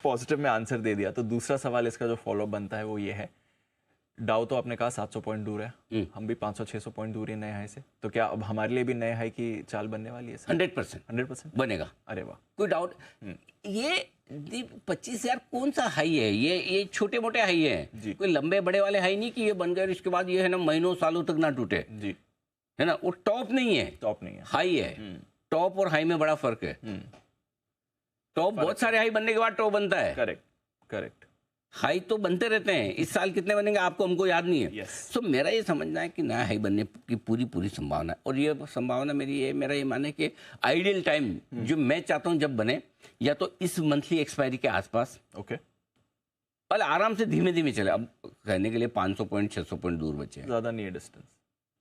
Positive में answer दे दिया, तो दूसरा सवाल इसका जो फॉलोअप बनता है वो ये है, डाउ तो आपने कहा 700 पॉइंट दूर है, हम भी 500-600 पॉइंट दूर है नए हाई से, तो क्या अब हमारे लिए भी नए हाई की चाल बनने वाली है? 100% बनेगा। अरे वाह, कोई डाउट। ये 25,000 कौन सा हाई है? ये छोटे मोटे हाई है, कोई लंबे बड़े वाले हाई नहीं कि ये बन गए इसके बाद ये है ना महीनों सालों तक ना टूटे जी, है ना। वो टॉप नहीं है, टॉप नहीं है, हाई है। टॉप और हाई में बड़ा फर्क है। टॉप बहुत सारे हाई बनने के बाद टॉप बनता है। Correct correct. हाई तो बनते रहते हैं, इस साल कितने बनेंगे आपको हमको याद नहीं है। सो मेरा ये समझना है कि नया हाई बनने की पूरी संभावना है, और ये संभावना मेरा ये माने कि आइडियल टाइम जो मैं चाहता हूं जब बने, या तो इस मंथली एक्सपायरी के आसपास, ओके, और आराम से धीमे धीमे चले। अब कहने के लिए 500 पॉइंट 600 पॉइंट दूर बचे हैं, ज्यादा नहीं है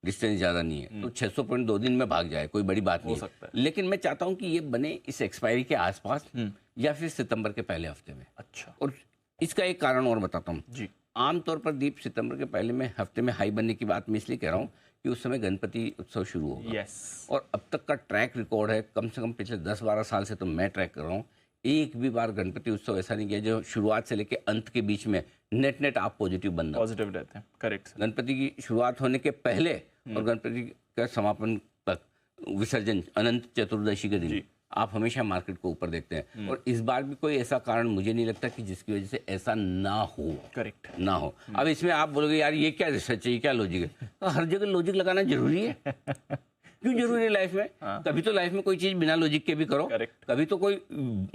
डिस्टेंस ज़्यादा नहीं है, तो 600 पॉइंट 2 दिन में भाग जाए कोई बड़ी बात नहीं सकता है। लेकिन मैं चाहता हूं कि ये बने इस एक्सपायरी के आसपास या फिर सितंबर के पहले हफ्ते में। अच्छा, और इसका एक कारण और बताता हूँ जी। आमतौर पर दीप सितंबर के पहले में हफ्ते में हाई बनने की बात मैं इसलिए कह रहा हूँ कि उस समय गणपति उत्सव शुरू होगा। और अब तक का ट्रैक रिकॉर्ड है, कम से कम पिछले 10-12 साल से तो मैं ट्रैक कर रहा हूँ, एक भी बार गणपति उत्सव ऐसा नहीं किया जो शुरुआत से लेकर अंत के बीच में नेट आप पॉजिटिव रहते हैं। करेक्ट। गणपति की शुरुआत होने के पहले और गणपति का समापन तक, विसर्जन अनंत चतुर्दशी के दिन आप हमेशा मार्केट को ऊपर देखते हैं। और इस बार भी कोई ऐसा कारण मुझे नहीं लगता कि जिसकी वजह से ऐसा ना हो। करेक्ट, ना हो। अब इसमें आप बोलोगे यार ये क्या रिसर्च है, ये क्या लॉजिक है, तो हर जगह लॉजिक लगाना जरूरी है। क्यों जरूरी है लाइफ में? कभी तो लाइफ में कोई चीज बिना लॉजिक के भी करो। कभी तो कोई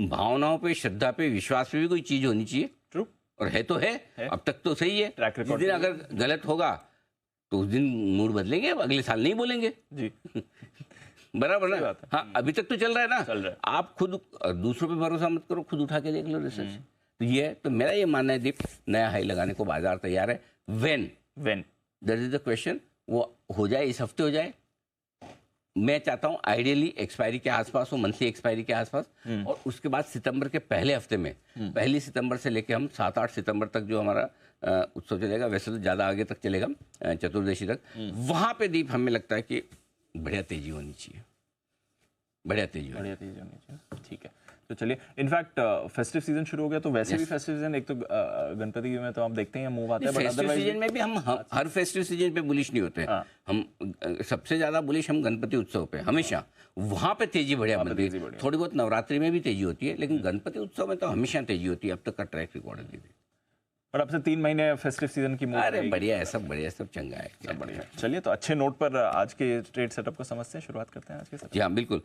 भावनाओं पे, श्रद्धा पे, विश्वास पे भी कोई चीज होनी चाहिए। ट्रू। और है तो है, अब तक तो सही है। जिस दिन अगर गलत होगा तो उस दिन मूड बदलेंगे, अगले साल नहीं बोलेंगे जी। बराबर ना? हाँ, अभी तक तो चल रहा है ना, चल रहा है। आप खुद दूसरों पे भरोसा मत करो, खुद उठा के देख लो रिसर्च। तो ये तो मेरा ये मानना है दीप, नया हाई लगाने को बाजार तैयार है। When that is the question, वो हो जाए, इस हफ्ते हो जाए। मैं चाहता हूं आइडियली एक्सपायरी के आसपास हो, मंथली एक्सपायरी के आसपास, और उसके बाद सितंबर के पहले हफ्ते में, 1 सितंबर से लेके हम 7-8 सितंबर तक जो हमारा उत्सव चलेगा, वैसे तो ज़्यादा आगे तक चलेगा, चतुर्दशी तक, वहाँ पे दीप हमें लगता है कि बढ़िया तेजी होनी चाहिए, बढ़िया तेजी होनी चाहिए। ठीक है, तो चलिए, इनफैक्ट फेस्टिव सीजन शुरू हो गया, तो वैसे भी फेस्टिव सीजन, एक तो गणपति में तो आप देखते हैं मूव आता है, बट फेस्टिव सीजन में भी हम हर फेस्टिव सीजन पे बुलिश नहीं होते। हम सबसे ज्यादा बुलिश हम गणपति उत्सव पे, हमेशा वहां पे तेजी बढ़िया बनती है। थोड़ी बहुत नवरात्रि में भी तेजी होती है, लेकिन गणपति उत्सव में तो हमेशा तेजी होती है। अब तक का ट्रैक रिकॉर्ड है। और अब से 3 महीने फेस्टिव सीजन की मूव। अरे बढ़िया है, सब बढ़िया, सब चंगा है, सब बढ़िया। चलिए, तो अच्छे नोट पर आज के ट्रेड सेटअप को समझते हैं, शुरुआत करते हैं आज के सेटअप। जी हाँ, बिल्कुल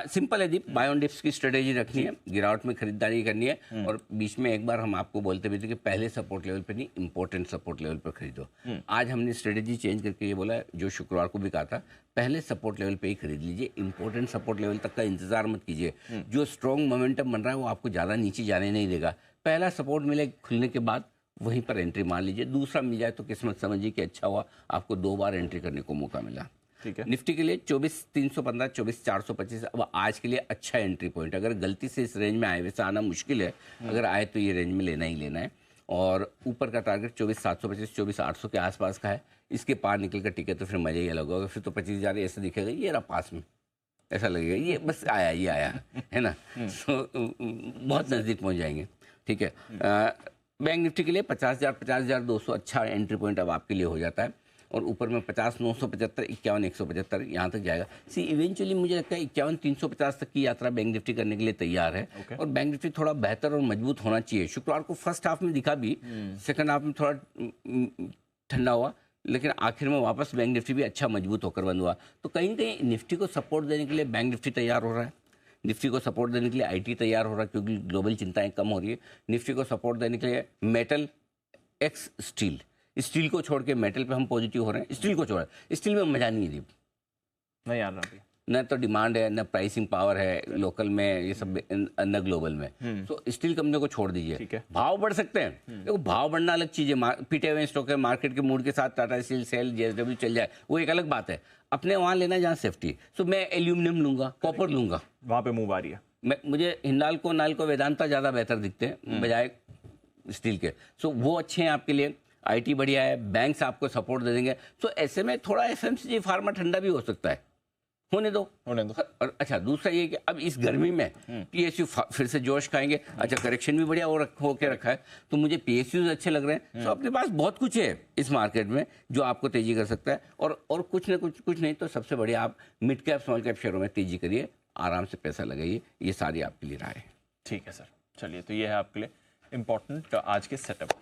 सिंपल है दीप। बाय ऑन डिप्स की स्ट्रेटेजी रखनी है, गिरावट में खरीदारी करनी है, और बीच में एक बार हम आपको बोलते भी थे कि पहले सपोर्ट लेवल पे नहीं, इंपॉर्टेंट सपोर्ट लेवल पर खरीदो। आज हमने स्ट्रेटेजी चेंज करके ये बोला है, जो शुक्रवार को भी कहा था, पहले सपोर्ट लेवल पे ही खरीद लीजिए, इंपॉर्टेंट सपोर्ट लेवल तक का इंतजार मत कीजिए। जो स्ट्रॉन्ग मोमेंटम बन रहा है वो आपको ज़्यादा नीचे जाने नहीं देगा। पहला सपोर्ट मिले खुलने के बाद वहीं पर एंट्री मार लीजिए, दूसरा मिल जाए तो किस्मत समझिए कि अच्छा हुआ, आपको 2 बार एंट्री करने को मौका मिला। ठीक है। निफ्टी के लिए 24,315, 24,425 अब आज के लिए अच्छा एंट्री पॉइंट। अगर गलती से इस रेंज में आए, वैसे आना मुश्किल है, अगर आए तो ये रेंज में लेना ही लेना है। और ऊपर का टारगेट 24,725, 24,800 के आसपास का है। इसके पार निकल कर टिके तो फिर मजा ही अलग होगा, फिर तो 25,000 ऐसे दिखेगा, ये रहा पास में, ऐसा लगेगा ये बस आया, ये आया है ना। बहुत नज़दीक पहुँच जाएंगे। ठीक है। बैंक निफ्टी के लिए 50,000, 50,200 अच्छा एंट्री पॉइंट अब आपके लिए हो जाता है। और ऊपर में 50,975, 51,175 यहाँ तक जाएगा। इवेंचुअली मुझे लगता है 51,350 तक की यात्रा बैंक निफ्टी करने के लिए तैयार है। और बैंक निफ्टी थोड़ा बेहतर और मजबूत होना चाहिए। शुक्रवार को फर्स्ट हाफ में दिखा भी, सेकंड हाफ में थोड़ा ठंडा हुआ, लेकिन आखिर में वापस बैंक निफ्टी भी अच्छा मजबूत होकर बंद हुआ। तो कहीं ना कहीं निफ्टी को सपोर्ट देने के लिए बैंक निफ्टी तैयार हो रहा है, निफ्टी को सपोर्ट देने के लिए आईटी तैयार हो रहा है, क्योंकि ग्लोबल चिंताएं कम हो रही है। निफ्टी को सपोर्ट देने के लिए मेटल एक्स स्टील, स्टील को छोड़ के मेटल पे हम पॉजिटिव हो रहे हैं। स्टील को छोड़, स्टील में मजा नहीं है दीप, नहीं आ रहा, न तो डिमांड है, न प्राइसिंग पावर है लोकल में, ये सब न ग्लोबल में। तो स्टील कंपनी को छोड़ दीजिए। भाव बढ़ सकते हैं, देखो भाव बढ़ना अलग चीज है, पीटे हुए स्टॉक है, मार्केट के मूड के साथ टाटा स्टील, सेल, जेएसडब्ल्यू चल जाए, वो एक अलग बात है। अपने वहां लेना जहाँ सेफ्टी। सो मैं एल्यूमिनियम लूंगा, कॉपर लूंगा, वहां पे मूव आ रही है। मुझे हिंडाल्को, नाल्को, वेदांता ज्यादा बेहतर दिखते हैं बजाय स्टील के। सो वो अच्छे हैं आपके लिए। आईटी बढ़िया है, बैंक्स आपको सपोर्ट दे देंगे। सो ऐसे में थोड़ा एफएमसीजी, फार्मा ठंडा भी हो सकता है, होने दो। होने दो। और अच्छा दूसरा ये कि अब इस गर्मी में पीएसयू फिर से जोश खाएंगे। अच्छा करेक्शन भी बढ़िया हो के रखा है, तो मुझे पीएसयूज अच्छे लग रहे हैं। तो अपने पास बहुत कुछ है इस मार्केट में जो आपको तेजी कर सकता है, और कुछ ना कुछ नहीं तो सबसे बढ़िया आप मिड कैप स्मॉल कैप शेयरों में तेजी करिए, आराम से पैसा लगाइए। ये सारी आपके लिए राय है। ठीक है सर, चलिए तो ये है आपके लिए इम्पोर्टेंट आज के सेटअप।